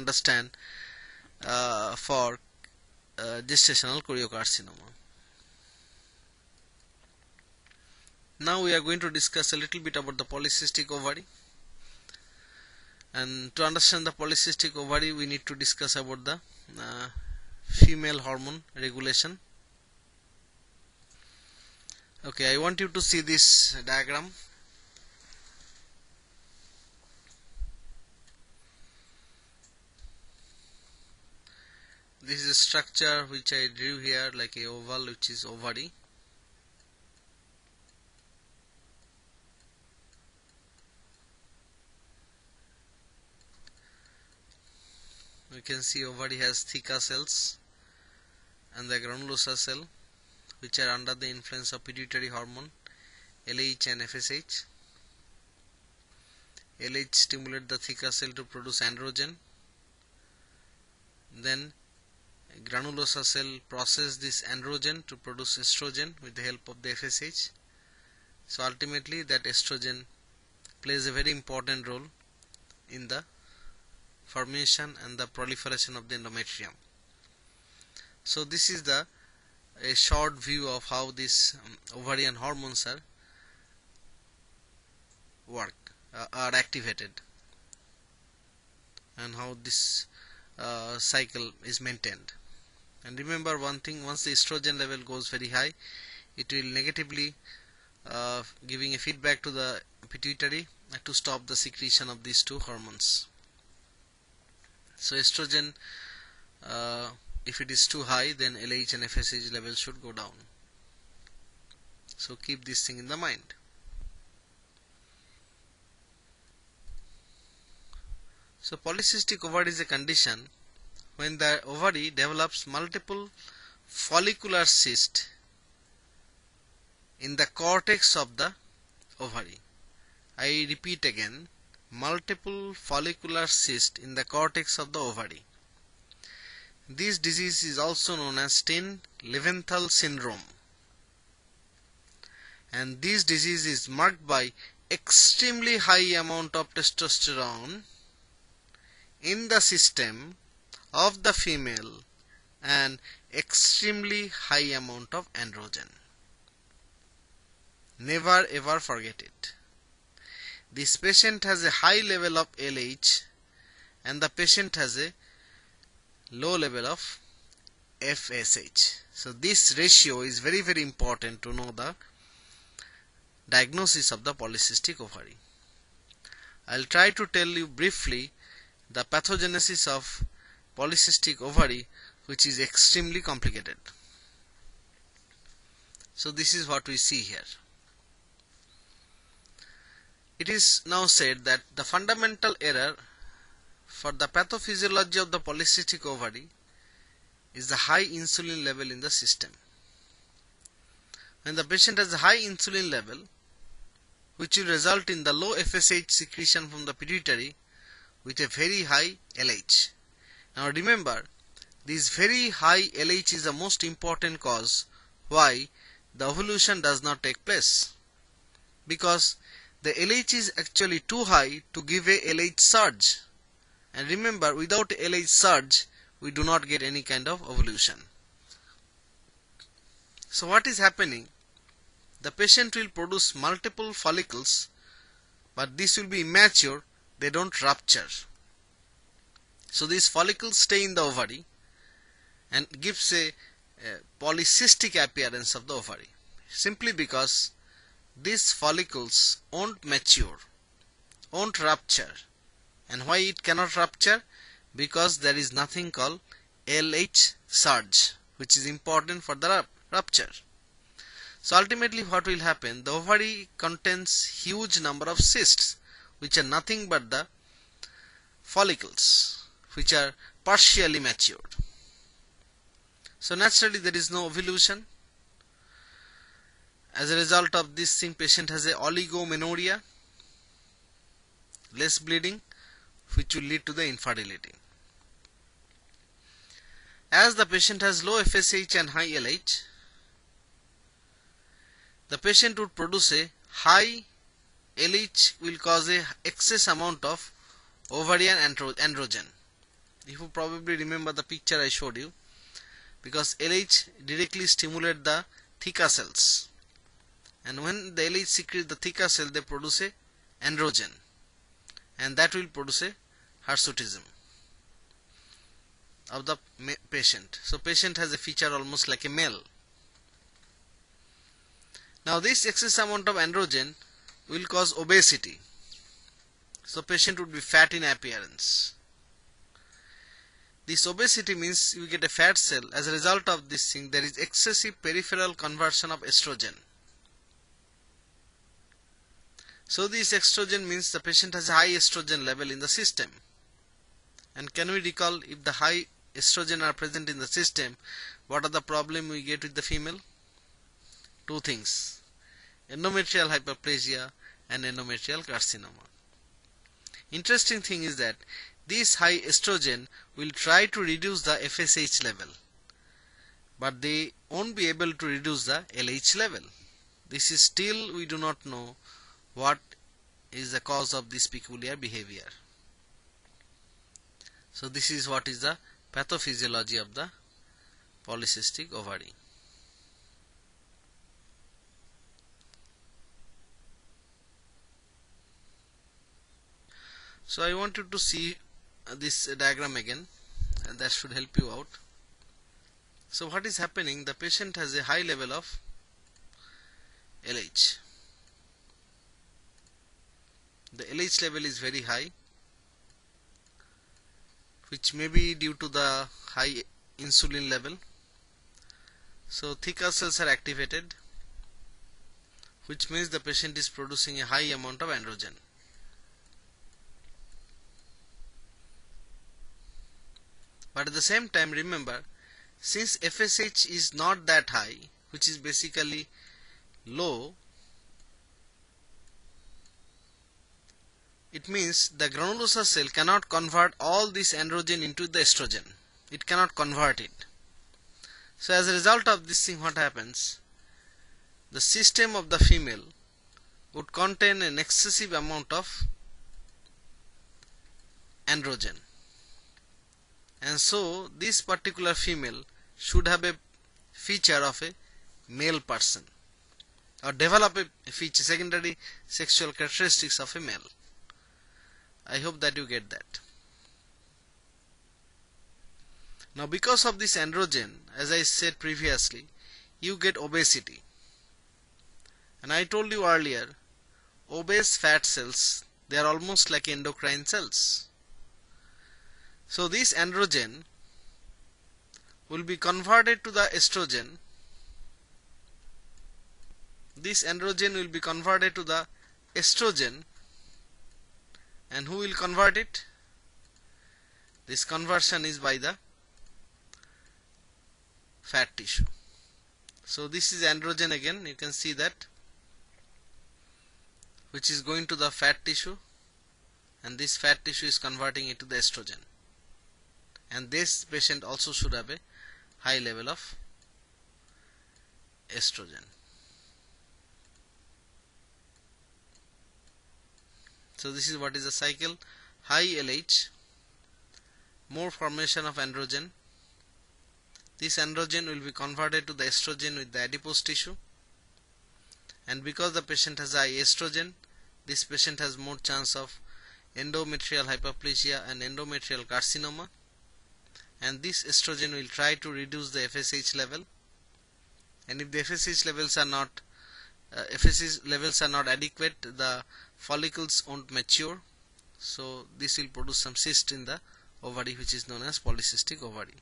understand for gestational choriocarcinoma. Now we are going to discuss a little bit about the polycystic ovary, and to understand the polycystic ovary we need to discuss about the female hormone regulation. Okay, I want you to see this diagram. This is a structure which I drew here like a oval, which is ovary. We can see ovary has theca cells and the granulosa cell, which are under the influence of pituitary hormone LH and FSH. LH stimulates the theca cell to produce androgen. Then granulosa cell process this androgen to produce estrogen with the help of the FSH. So ultimately that estrogen plays a very important role in the formation and the proliferation of the endometrium. So this is a short view of how these ovarian hormones are activated, and how this cycle is maintained. And remember one thing, once the estrogen level goes very high, it will negatively giving a feedback to the pituitary to stop the secretion of these two hormones. So estrogen, if it is too high, then LH and FSH levels should go down. So keep this thing in the mind. So polycystic ovary is a condition when the ovary develops multiple follicular cysts in the cortex of the ovary. I repeat again, multiple follicular cysts in the cortex of the ovary. This disease is also known as Stine-Leventhal syndrome, and this disease is marked by extremely high amount of testosterone in the system of the female and extremely high amount of androgen. Never ever forget it. This patient has a high level of LH and the patient has a low level of FSH. So this ratio is very important to know the diagnosis of the polycystic ovary. I'll try to tell you briefly the pathogenesis of polycystic ovary, which is extremely complicated. So this is what we see here. It is now said that the fundamental error for the pathophysiology of the polycystic ovary is the high insulin level in the system. When the patient has a high insulin level, which will result in the low FSH secretion from the pituitary with a very high LH. Now remember, this very high LH is the most important cause why the ovulation does not take place, because the LH is actually too high to give a LH surge, and remember, without a LH surge we do not get any kind of ovulation. So what is happening? The patient will produce multiple follicles, but this will be immature, they don't rupture. So these follicles stay in the ovary and gives a polycystic appearance of the ovary, simply because these follicles won't mature, won't rupture. And why it cannot rupture? Because there is nothing called LH surge, which is important for the rupture. So ultimately what will happen? The ovary contains huge number of cysts, which are nothing but the follicles, which are partially matured. So naturally there is no ovulation. As a result of this thing, patient has a oligomenorrhea, less bleeding, which will lead to the infertility. As the patient has low FSH and high LH, the patient would produce a high LH, will cause a excess amount of ovarian androgen. If you probably remember the picture I showed you, because LH directly stimulates the theca cells, and when the LH secretes the theca cell, they produce a androgen, and that will produce a hirsutism of the patient. So patient has a feature almost like a male. Now this excess amount of androgen will cause obesity. So patient would be fat in appearance. This obesity means you get a fat cell. As a result of this thing, there is excessive peripheral conversion of estrogen. So this estrogen means the patient has a high estrogen level in the system. And can we recall, if the high estrogen are present in the system, what are the problem we get with the female? Two things: endometrial hyperplasia and endometrial carcinoma. Interesting thing is that this high estrogen will try to reduce the FSH level, but they won't be able to reduce the LH level. This is still, we do not know what is the cause of this peculiar behavior. So this is what is the pathophysiology of the polycystic ovary. So I want you to see this diagram again, and that should help you out. So what is happening? The patient has a high level of LH. The LH level is very high, which may be due to the high insulin level. So theca cells are activated, which means the patient is producing a high amount of androgen. But at the same time, remember, since FSH is not that high, which is basically low, it means the granulosa cell cannot convert all this androgen into the estrogen. It cannot convert it. So as a result of this thing, what happens? The system of the female would contain an excessive amount of androgen. And so this particular female should have a feature of a male person, or develop a feature, secondary sexual characteristics of a male. I hope that you get that. Now because of this androgen, as I said previously, you get obesity. And I told you earlier, obese fat cells, they are almost like endocrine cells. So this androgen will be converted to the estrogen. This androgen will be converted to the estrogen, and who will convert it? This conversion is by the fat tissue. So this is androgen again, you can see that, which is going to the fat tissue, and this fat tissue is converting it to the estrogen. And this patient also should have a high level of estrogen. So this is what is the cycle: high LH, more formation of androgen. This androgen will be converted to the estrogen with the adipose tissue, and because the patient has high estrogen, this patient has more chance of endometrial hyperplasia and endometrial carcinoma. And this estrogen will try to reduce the FSH level, and if the FSH levels are not adequate, the follicles won't mature. So this will produce some cyst in the ovary, which is known as polycystic ovary.